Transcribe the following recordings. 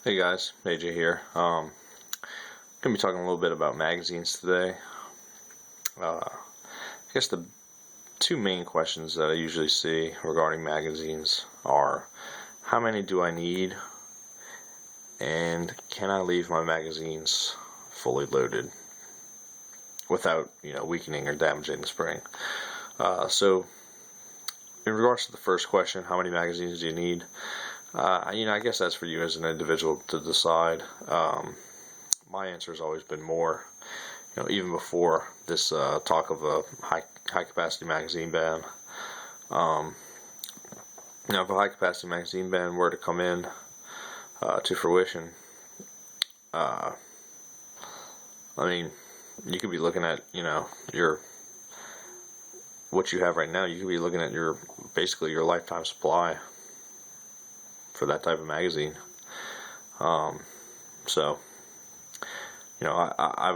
Hey guys, AJ here. Gonna be talking a little bit about magazines today. I guess the two main questions that I usually see regarding magazines are, how many do I need, and can I leave my magazines fully loaded without, weakening or damaging the spring? So in regards to the first question, how many magazines do you need? I guess that's for you as an individual to decide. My answer has always been more. Even before this talk of a high capacity magazine ban. If a high capacity magazine ban were to come in to fruition, you could be looking at what you have right now. You could be looking at basically your lifetime supply for that type of magazine. I've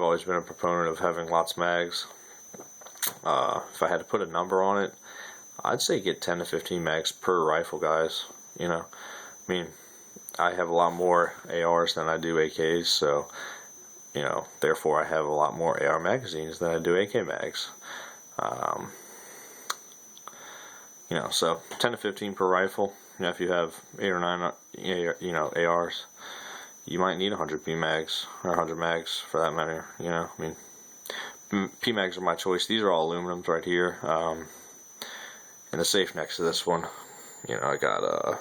always been a proponent of having lots of mags. If I had to put a number on it, I'd say get 10 to 15 mags per rifle, guys. I have a lot more ARs than I do AKs, so therefore I have a lot more AR magazines than I do AK mags. So 10 to 15 per rifle. If you have 8 or 9 ARs, you might need 100 PMags or 100 mags for that matter. PMags are my choice. These are all aluminums right here. In the safe next to this one, I got a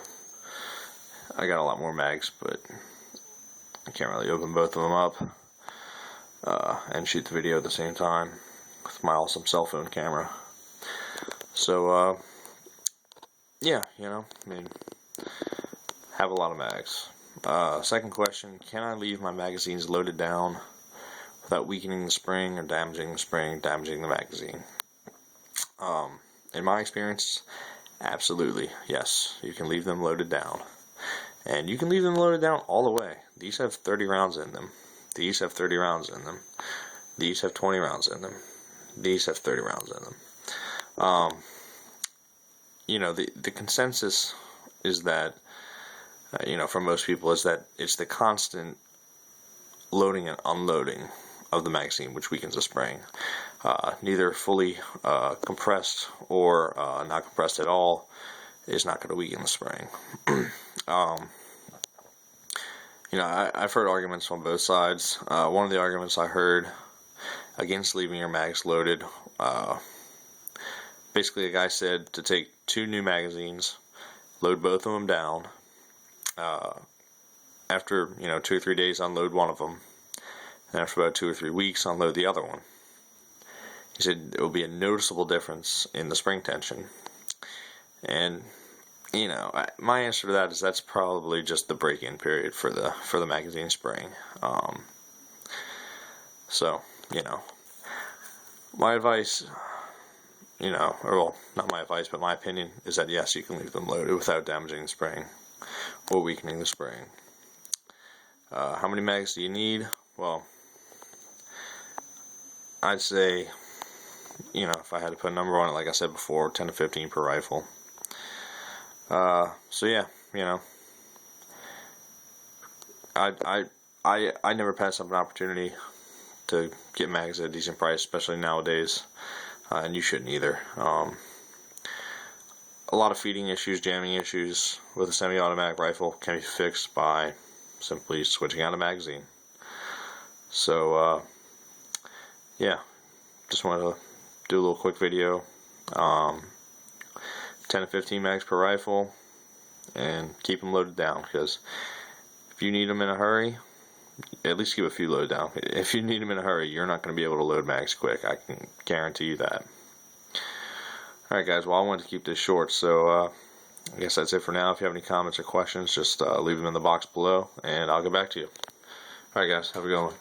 lot more mags, but I can't really open both of them up and shoot the video at the same time with my awesome cell phone camera. So have a lot of mags. Second question, can I leave my magazines loaded down without weakening the spring or damaging the spring, damaging the magazine? In my experience, absolutely, yes. You can leave them loaded down. And you can leave them loaded down all the way. These have 30 rounds in them. These have 30 rounds in them. These have 20 rounds in them. These have 30 rounds in them. The consensus is that, for most people, is that it's the constant loading and unloading of the magazine which weakens the spring. Neither fully compressed or not compressed at all is not going to weaken the spring. I've heard arguments on both sides. One of the arguments I heard against leaving your mags loaded, basically a guy said to take 2 new magazines, load both of them down, after 2 or 3 days unload one of them, and after about 2 or 3 weeks unload the other one. He said there will be a noticeable difference in the spring tension. And my answer to that is that's probably just the break-in period for the magazine spring. My advice, not my advice, but my opinion is that yes, you can leave them loaded without damaging the spring or weakening the spring. How many mags do you need? Well, I'd say, if I had to put a number on it, like I said before, 10 to 15 per rifle. I never pass up an opportunity to get mags at a decent price, especially nowadays, and you shouldn't either. A lot of feeding issues, jamming issues with a semi-automatic rifle can be fixed by simply switching out a magazine. So, just wanted to do a little quick video. 10 to 15 mags per rifle, and keep them loaded down, because if you need them in a hurry, at least keep a few loaded down. If you need them in a hurry, you're not going to be able to load mags quick. I can guarantee you that. Alright guys, well, I wanted to keep this short, so I guess that's it for now. If you have any comments or questions, just leave them in the box below, and I'll get back to you. Alright guys, have a good one.